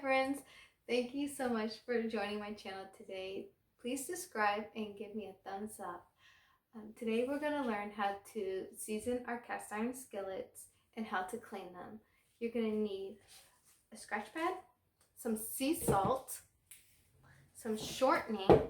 friends, thank you so much for joining my channel today. Please subscribe and give me a thumbs up. Today we're going to learn how to season our cast iron skillets and how to clean them. You're going to need a scratch pad, some sea salt, some shortening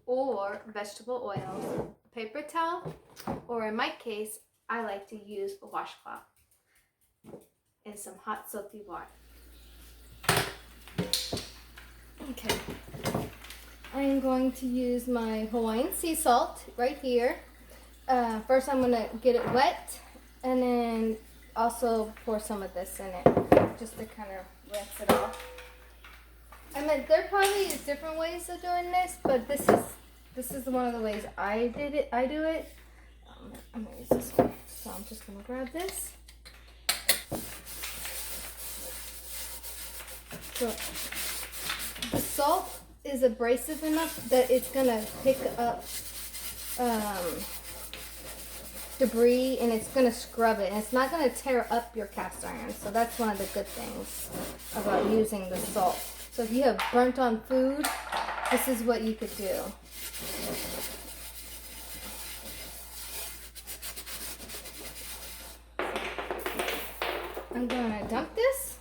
or vegetable oils, a paper towel, or in my case, I like to use a washcloth, and some hot soapy water. Okay, I am going to use my Hawaiian sea salt right here. First I'm going to get it wet and then also pour some of this in it just to kind of rinse it off. I mean, there probably is different ways of doing this, but this is one of the ways I do it. I'm going to use this one. So I'm just going to grab this. So the salt is abrasive enough that it's going to pick up debris and it's going to scrub it. And it's not going to tear up your cast iron. So that's one of the good things about using the salt. So if you have burnt on food, this is what you could do. I'm going to dump this.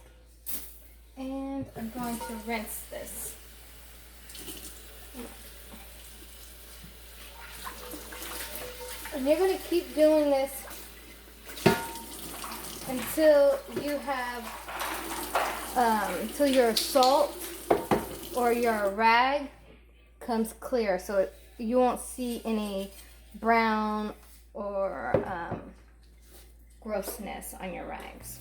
And I'm going to rinse this. And you're going to keep doing this until you have, until your salt or your rag comes clear. So you won't see any brown or grossness on your rags.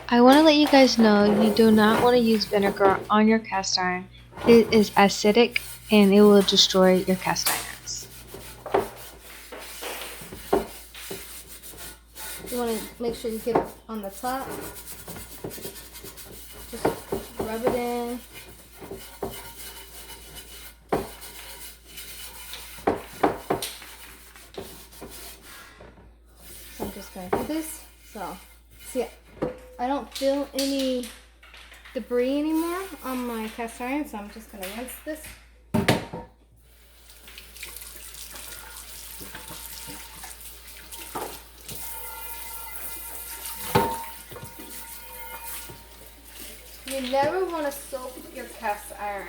I want to let you guys know you do not want to use vinegar on your cast iron. It is acidic and it will destroy your cast irons. You want to make sure you get it on the top. Just rub it in. So I'm just going to do this. So, see, I don't feel any debris anymore on my cast iron, so I'm just going to rinse this. You never want to soak your cast iron.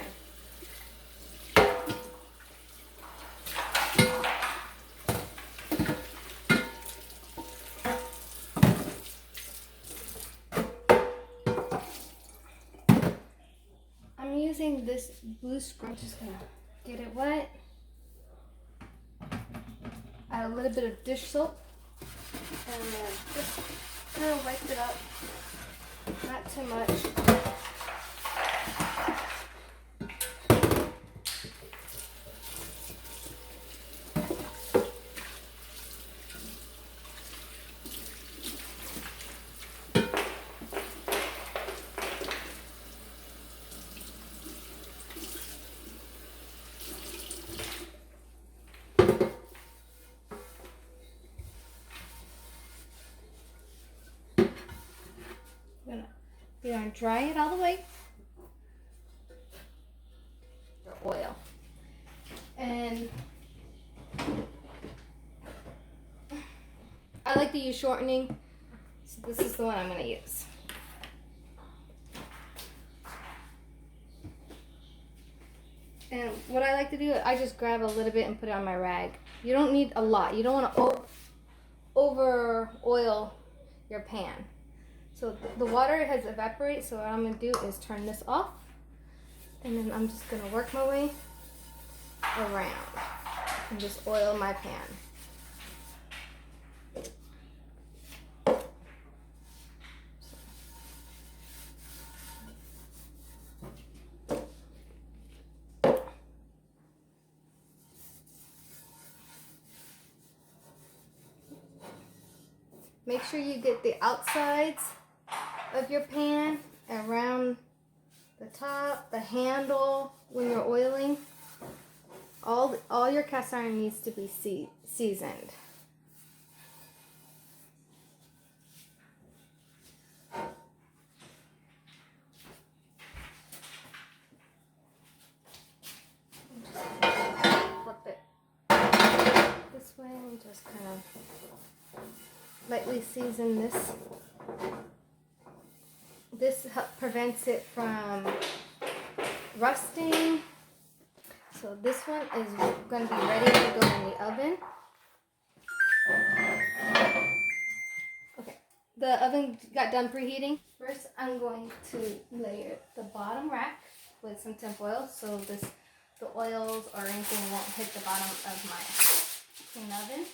I'm using this blue scrub. I'm just gonna get it wet. Add a little bit of dish soap and then just kind of wipe it up. Not too much. You're going to dry it all the way. Your oil. And I like to use shortening, so this is the one I'm going to use. And what I like to do, I just grab a little bit and put it on my rag. You don't need a lot. You don't want to over oil your pan. So the water has evaporated, so what I'm going to do is turn this off. And then I'm just going to work my way around and just oil my pan. Make sure you get the outsides of your pan around the top, the handle when you're oiling. All your cast iron needs to be seasoned. I'll just kind of lightly season this. This prevents it from rusting. So this one is going to be ready to go in the oven. Okay, the oven got done preheating. First, I'm going to layer the bottom rack with some temp oil so the oils or anything won't hit the bottom of my clean oven.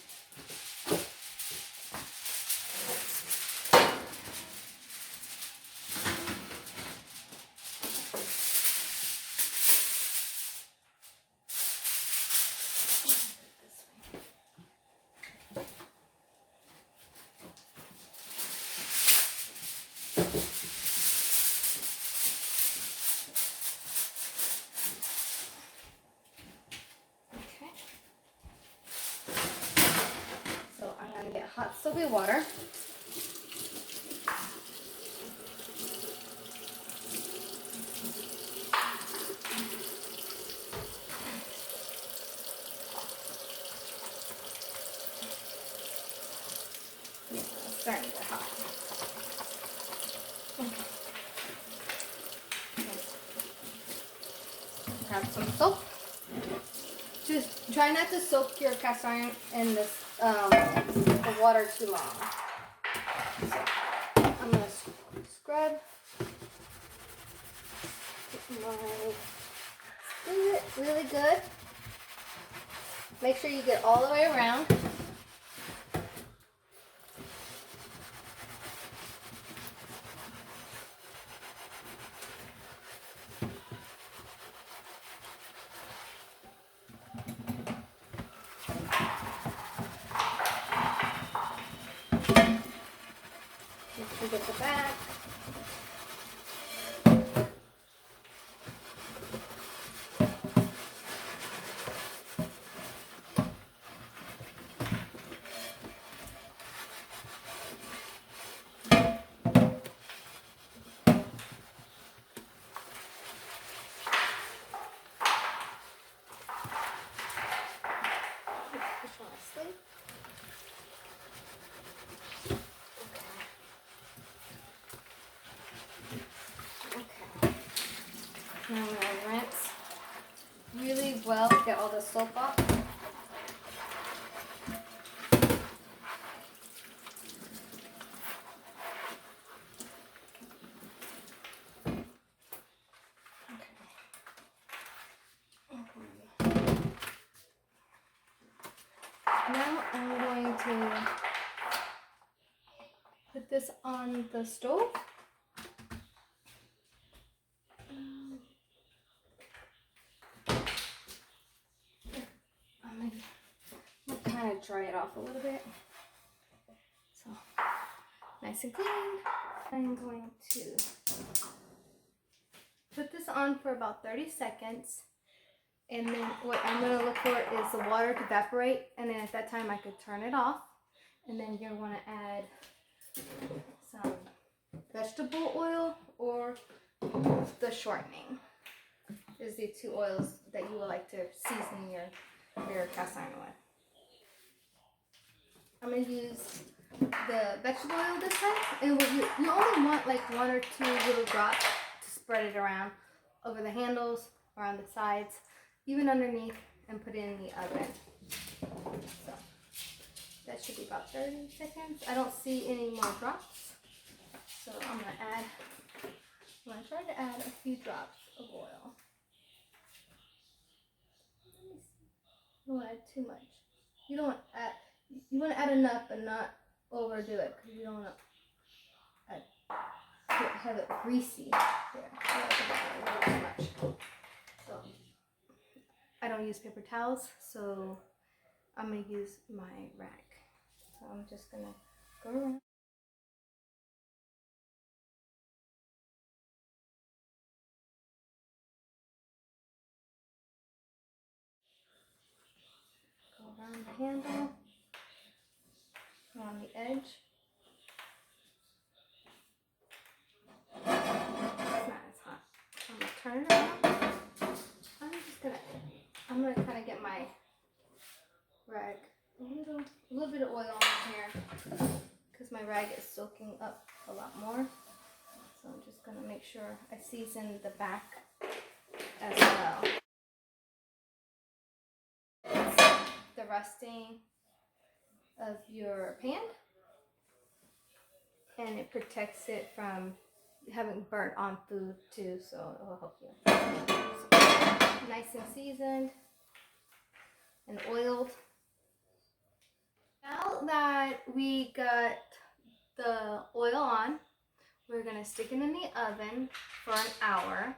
Get hot soapy water. It's starting to get hot. Okay. Grab some soap. Just try not to soak your cast iron in this the water too long. So I'm gonna scrub my skillet really good. Make sure you get all the way around. Make sure you get the back. Now I'm going to rinse really well, get all the soap off. Now I'm going to put this on the stove. I'm going to kind of dry it off a little bit. So, nice and clean. I'm going to put this on for about 30 seconds. And then what I'm going to look for is the water to evaporate. And then at that time I could turn it off. And then you're going to add some vegetable oil or the shortening. Is the two oils that you would like to season your cast iron with. I'm going to use the vegetable oil this time. And you only want like 1 or 2 little drops to spread it around over the handles, around the sides, even underneath, and put it in the oven. So that should be about 30 seconds. I don't see any more drops. So I'm going to try to add a few drops of oil. You don't want to add too much. You want to add enough but not overdo it, because you don't want to have it greasy. There, much. So I don't use paper towels, so I'm gonna use my rack. So I'm just gonna go around. Go around the handle, around the edge. It's not as hot. I'm gonna turn it around. I'm gonna kind of get my rag a little like it soaking up a lot more. So I'm just gonna make sure I season the back as well. The rusting of your pan, and it protects it from having burnt on food too, so it will help you. So, nice and seasoned and oiled. Now that we got the oil on, we're gonna stick it in the oven for an hour,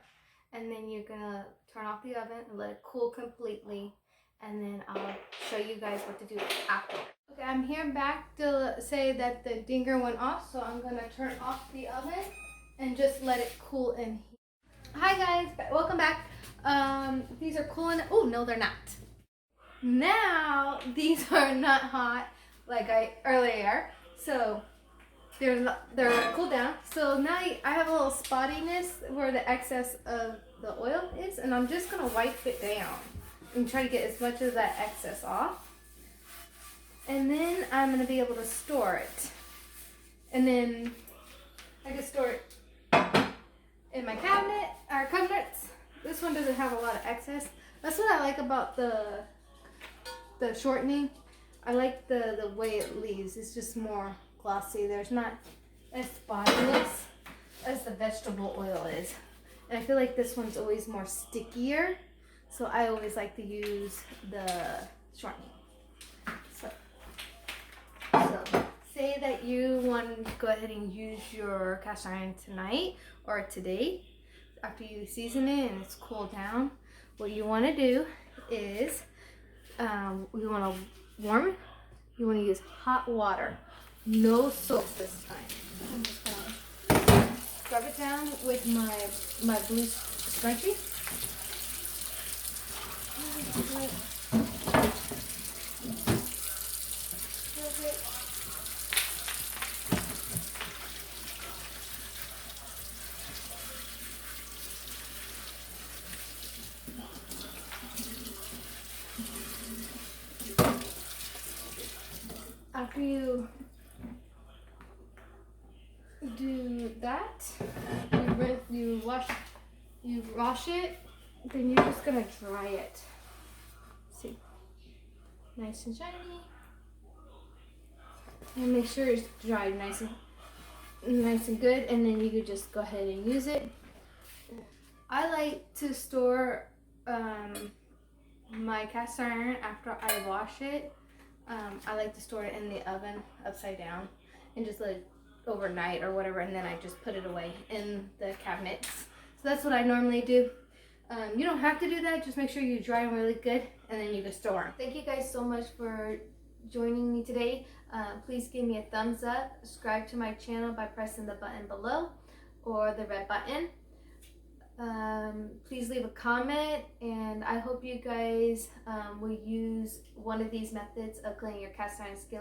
and then you're gonna turn off the oven and let it cool completely, and then I'll show you guys what to do after. Okay, I'm here back to say that the dinger went off, so I'm gonna turn off the oven and just let it cool in. Hi guys, welcome back. These are cooling. Oh no, they're not. Now these are not hot like earlier, so they're cooled down. So now I have a little spottiness where the excess of the oil is, and I'm just gonna wipe it down and try to get as much of that excess off. And then I'm gonna be able to store it. And then I can store it in my cabinet, or cabinets. This one doesn't have a lot of excess. That's what I like about the shortening. I like the way it leaves. It's just more glossy. There's not as spottiness as the vegetable oil is. And I feel like this one's always more stickier. So I always like to use the shortening. So say that you want to go ahead and use your cast iron tonight or today after you season it and it's cooled down. What you want to do is you want to warm it. You want to use hot water, no soap this time. I'm just gonna scrub it down with my blue scrunchie. After you do that, you wash it, then you're just gonna dry it. See, nice and shiny. And make sure it's dried nice and good, and then you could just go ahead and use it. I like to store my cast iron after I wash it. I like to store it in the oven upside down and just let it overnight or whatever, and then I just put it away in the cabinets. So that's what I normally do. You don't have to do that. Just make sure you dry them really good, and then you can store them. Thank you guys so much for joining me today. Please give me a thumbs up. Subscribe to my channel by pressing the button below or the red button. Please leave a comment, and I hope you guys will use one of these methods of cleaning your cast iron skillet.